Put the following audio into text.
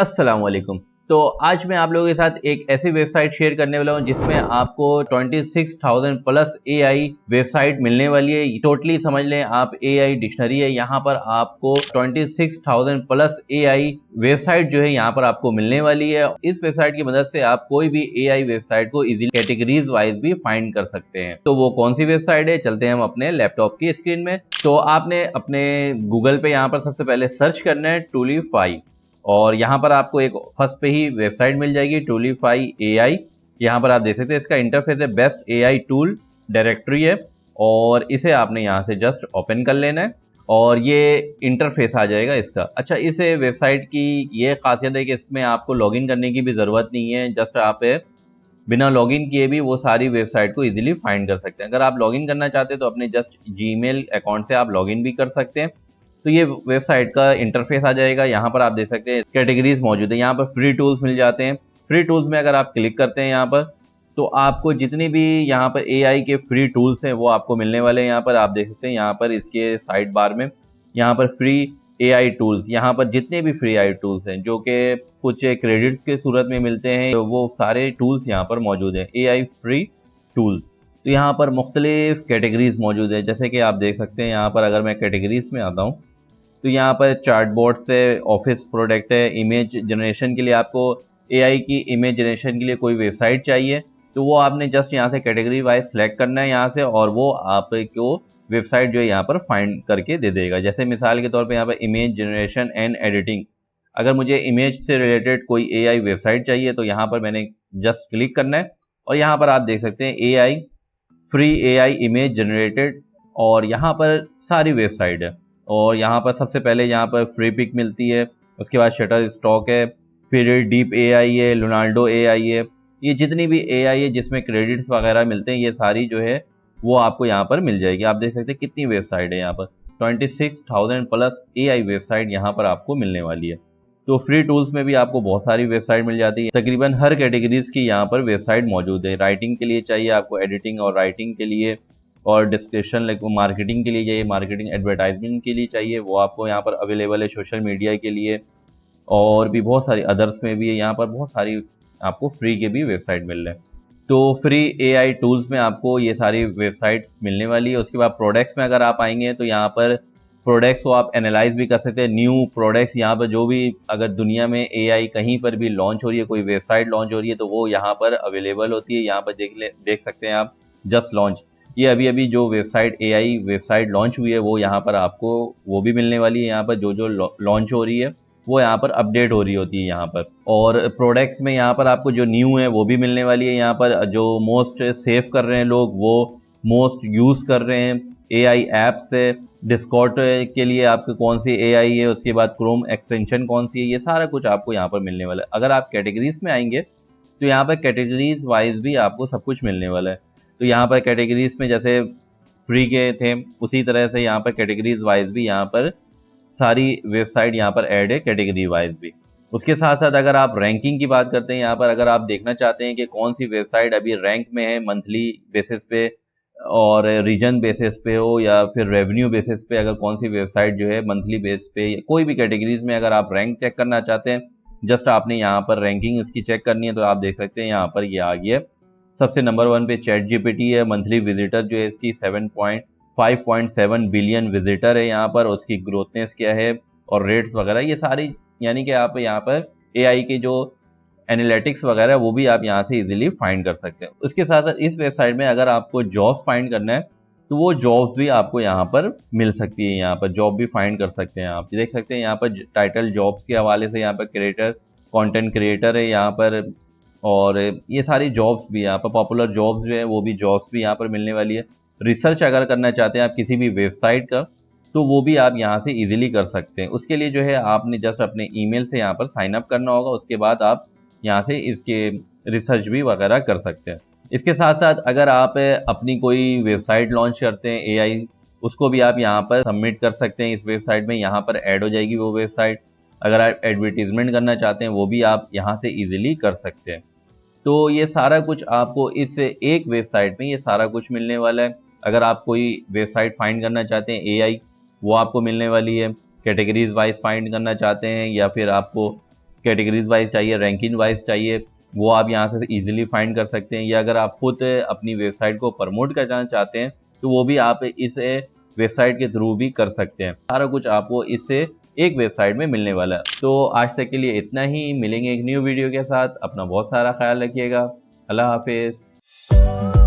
अस्सलाम वालेकुम। तो आज मैं आप लोगों के साथ एक ऐसी वेबसाइट शेयर करने वाला हूं जिसमें आपको 26,000 प्लस एआई वेबसाइट मिलने वाली है। टोटली समझ लें आप एआई डिक्शनरी है। यहाँ पर आपको 26,000 प्लस एआई वेबसाइट जो है यहाँ पर आपको मिलने वाली है। इस वेबसाइट की मदद से आप कोई भी एआई वेबसाइट को इजीली कैटेगरीज वाइज भी फाइंड कर सकते हैं। तो वो कौन सी वेबसाइट है, चलते हैं हम अपने लैपटॉप की स्क्रीन में। तो आपने अपने गूगल पे यहाँ पर सबसे पहले सर्च करना है टूलीफाई, और यहाँ पर आपको एक फर्स्ट पे ही वेबसाइट मिल जाएगी टूलीफाई एआई। यहाँ पर आप देख सकते हैं इसका इंटरफेस है बेस्ट एआई टूल डायरेक्टरी है, और इसे आपने यहाँ से जस्ट ओपन कर लेना है और ये इंटरफेस आ जाएगा इसका। अच्छा, इस वेबसाइट की ये खासियत है कि इसमें आपको लॉगिन करने की भी ज़रूरत नहीं है। जस्ट आप बिना लॉगिन किए भी वो सारी वेबसाइट को इजीली फाइंड कर सकते हैं। अगर आप लॉगिन करना चाहते हैं तो अपने जस्ट जीमेल अकाउंट से आप लॉगिन भी कर सकते हैं। तो ये वेबसाइट का इंटरफेस आ जाएगा। यहाँ पर आप देख सकते हैं कैटेगरीज मौजूद है। यहाँ पर फ्री टूल्स मिल जाते हैं। फ्री टूल्स में अगर आप क्लिक करते हैं यहाँ पर, तो आपको जितनी भी यहाँ पर एआई के फ्री टूल्स हैं वो आपको मिलने वाले हैं। यहाँ पर आप देख सकते हैं यहाँ पर इसके साइड बार में यहाँ पर फ्री एआई टूल्स, यहाँ पर जितने भी फ्री एआई टूल्स हैं जो कि कुछ क्रेडिट्स के सूरत में मिलते हैं, तो वो सारे टूल्स यहाँ पर मौजूद हैं, एआई फ्री टूल्स। तो यहाँ पर मुख्तलिफ कैटेगरीज मौजूद है। जैसे कि आप देख सकते हैं यहाँ पर अगर मैं कैटेगरीज में आता हूँ तो यहाँ पर चार्टबोर्ड से ऑफिस प्रोडक्ट है। इमेज जनरेशन के लिए आपको एआई की इमेज जनरेशन के लिए कोई वेबसाइट चाहिए तो वो आपने जस्ट यहाँ से कैटेगरी वाइज सेलेक्ट करना है यहाँ से, और वो आपको वेबसाइट जो है यहाँ पर फाइंड करके दे देगा। जैसे मिसाल के तौर पे यहाँ पर इमेज जनरेशन एंड एडिटिंग, अगर मुझे इमेज से रिलेटेड कोई एआई वेबसाइट चाहिए तो यहाँ पर मैंने जस्ट क्लिक करना है और यहाँ पर आप देख सकते हैं AI free AI image generated, और यहाँ पर सारी वेबसाइट है। और यहाँ पर सबसे पहले यहाँ पर फ्री पिक मिलती है, उसके बाद शटर स्टॉक है, फिर डीप एआई है, लोनाल्डो एआई है। ये जितनी भी एआई है जिसमें क्रेडिट्स वगैरह मिलते हैं ये सारी जो है वो आपको यहाँ पर मिल जाएगी। आप देख सकते हैं कितनी वेबसाइट है, यहाँ पर 26,000 प्लस एआई वेबसाइट यहाँ पर आपको मिलने वाली है। तो फ्री टूल्स में भी आपको बहुत सारी वेबसाइट मिल जाती है। तकरीबन हर कैटेगरीज की यहाँ पर वेबसाइट मौजूद है। राइटिंग के लिए चाहिए आपको, एडिटिंग और राइटिंग के लिए, और डिस्क्रिप्शन लाइक मार्केटिंग के लिए चाहिए, मार्केटिंग एडवर्टाइजमेंट के लिए चाहिए, वो आपको यहाँ पर अवेलेबल है। सोशल मीडिया के लिए और भी बहुत सारी अदर्स में भी है। यहाँ पर बहुत सारी आपको फ्री के भी वेबसाइट मिल रहे हैं। तो फ्री एआई टूल्स में आपको ये सारी वेबसाइट्स मिलने वाली है। उसके बाद प्रोडक्ट्स में अगर आप आएंगे तो यहाँ पर प्रोडक्ट्स को आप एनालाइज भी कर सकते हैं। न्यू प्रोडक्ट्स यहाँ पर जो भी अगर दुनिया में एआई कहीं पर भी लॉन्च हो रही है, कोई वेबसाइट लॉन्च हो रही है तो वो यहाँ पर अवेलेबल होती है। यहाँ पर देख सकते हैं आप जस्ट लॉन्च, ये अभी अभी जो वेबसाइट एआई वेबसाइट लॉन्च हुई है वो यहाँ पर आपको वो भी मिलने वाली है। यहाँ पर जो लॉन्च हो रही है वो यहाँ पर अपडेट हो रही होती है यहाँ पर। और प्रोडक्ट्स में यहाँ पर आपको जो न्यू है वो भी मिलने वाली है। यहाँ पर जो मोस्ट सेव कर रहे हैं लोग वो मोस्ट यूज़ कर रहे हैं एआई ऐप्स से। डिस्कॉर्ड के लिए आपको कौन सी एआई है, उसके बाद क्रोम एक्सटेंशन कौन सी है, ये सारा कुछ आपको यहाँ पर मिलने वाला है। अगर आप कैटेगरीज में आएंगे तो यहाँ पर कैटेगरीज वाइज भी आपको सब कुछ मिलने वाला है। तो यहाँ पर कैटेगरीज में जैसे फ्री के थे उसी तरह से यहाँ पर कैटेगरीज वाइज भी यहाँ पर सारी वेबसाइट यहाँ पर ऐड है कैटेगरी वाइज भी। उसके साथ साथ अगर आप रैंकिंग की बात करते हैं, यहाँ पर अगर आप देखना चाहते हैं कि कौन सी वेबसाइट अभी रैंक में है मंथली बेसिस पे और रीजन बेसिस पे हो या फिर रेवेन्यू बेसिस पे, अगर कौन सी वेबसाइट जो है मंथली बेस पे कोई भी कैटेगरीज में अगर आप रैंक चेक करना चाहते हैं, जस्ट आपने यहाँ पर रैंकिंग इसकी चेक करनी है तो आप देख सकते हैं यहाँ पर ये आ गया है। सबसे नंबर 1 पे चैट जीपीटी है। मंथली विजिटर जो है इसकी 5.7 बिलियन विजिटर है यहाँ पर। उसकी ग्रोथनेस क्या है और रेट्स वगैरह ये सारी, यानी कि आप यहाँ पर एआई के जो एनालिटिक्स वगैरह वो भी आप यहाँ से इजीली फाइंड कर सकते हैं। उसके साथ साथ इस वेबसाइट में अगर आपको जॉब फाइंड करना है तो वो जॉब्स भी आपको यहाँ पर मिल सकती है। यहाँ पर जॉब भी फाइंड कर सकते हैं। आप देख सकते हैं यहाँ पर टाइटल जॉब्स के हवाले से यहाँ पर क्रिएटर, कंटेंट क्रिएटर है यहाँ पर, और ये सारी जॉब्स भी यहाँ पर पॉपुलर जॉब्स जो है वो भी जॉब्स भी यहाँ पर मिलने वाली है। रिसर्च अगर करना चाहते हैं आप किसी भी वेबसाइट का तो वो भी आप यहाँ से इजीली कर सकते हैं। उसके लिए जो है आपने जस्ट अपने ईमेल से यहाँ पर साइन अप करना होगा, उसके बाद आप यहाँ से इसके रिसर्च भी वगैरह कर सकते हैं। इसके साथ साथ अगर आप अपनी कोई वेबसाइट लॉन्च करते हैं एआई, उसको भी आप यहाँ पर सबमिट कर सकते हैं। इस वेबसाइट में यहाँ पर ऐड हो जाएगी वो वेबसाइट। अगर आप एडवर्टीजमेंट करना चाहते हैं वो भी आप यहाँ से इजीली कर सकते हैं। तो ये सारा कुछ आपको इस एक वेबसाइट में ये सारा कुछ मिलने वाला है। अगर आप कोई वेबसाइट फाइंड करना चाहते हैं एआई, वो आपको मिलने वाली है। कैटेगरीज वाइज फाइंड करना चाहते हैं या फिर आपको कैटेगरीज वाइज चाहिए, रैंकिंग वाइज चाहिए, वो आप यहाँ से इजीली फाइंड कर सकते हैं। या अगर आप खुद अपनी वेबसाइट को प्रमोट करना चाहते हैं तो वो भी आप इस वेबसाइट के थ्रू भी कर सकते हैं। सारा कुछ आपको इससे एक वेबसाइट में मिलने वाला है। तो आज तक के लिए इतना ही, मिलेंगे एक न्यू वीडियो के साथ। अपना बहुत सारा ख्याल रखिएगा। अल्लाह हाफिज।